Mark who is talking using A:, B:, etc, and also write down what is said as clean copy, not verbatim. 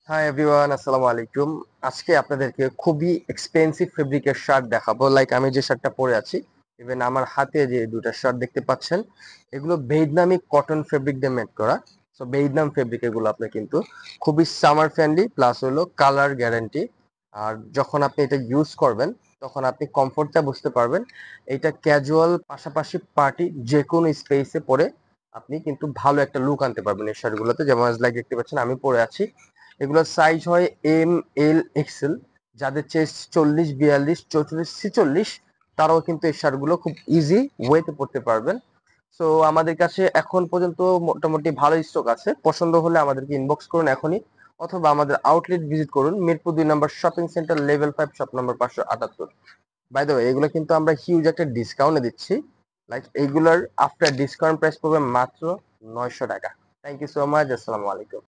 A: Hi everyone, আসসালামু আলাইকুম। আজকে আপনাদেরকে খুবই এক্সপেন্সিভ ফেব্রিকের শার্ট দেখাবো। লাইক আমি যে শার্টটা পরে আছি, ইভেন আমার হাতে যে দুটা শার্ট দেখতে পাচ্ছেন, এগুলো ভিয়েতনামি কটন ফেব্রিক দিয়ে মেড করা। সো ভিয়েতনাম ফেব্রিক এগুলো আপনার কিন্তু খুবই সামার ফ্রেন্ডলি, প্লাস হলো কালার গ্যারান্টি। আর যখন আপনি এটা ইউজ করবেন তখন আপনি কমফোর্টটা বুঝতে পারবেন। এটা ক্যাজুয়াল পাশাপাশি পার্টি যে কোনো স্পেসে পরে আপনি কিন্তু ভালো একটা লুক আনতে পারবেন এই শার্টগুলোতে। যেমন লাইক দেখতে পাচ্ছেন আমি পরে আছি, এগুলোর সাইজ হয় এম, এল, এক্সেল। যাদের চেস্ট 40, 42, 44, 46, তারাও কিন্তু এই শার্টগুলো খুব ইজি ওয়েতে পড়তে পারবেন। সো আমাদের কাছে এখন পর্যন্ত মোটামুটি ভালো স্টক আছে। পছন্দ হলে আমাদেরকে ইনবক্স করুন এখনই, অথবা আমাদের আউটলেট ভিজিট করুন, মিরপুর 2 নম্বর শপিং সেন্টার, লেভেল 5, শপ নম্বর 578। বাই দ্য ওয়ে, এগুলো কিন্তু আমরা হিউজ একটা ডিসকাউন্টে দিচ্ছি। লাইক এইগুলোর আফটার ডিসকাউন্ট প্রাইস পড়বে মাত্র 900 টাকা। Thank you so much. আসসালামু আলাইকুম।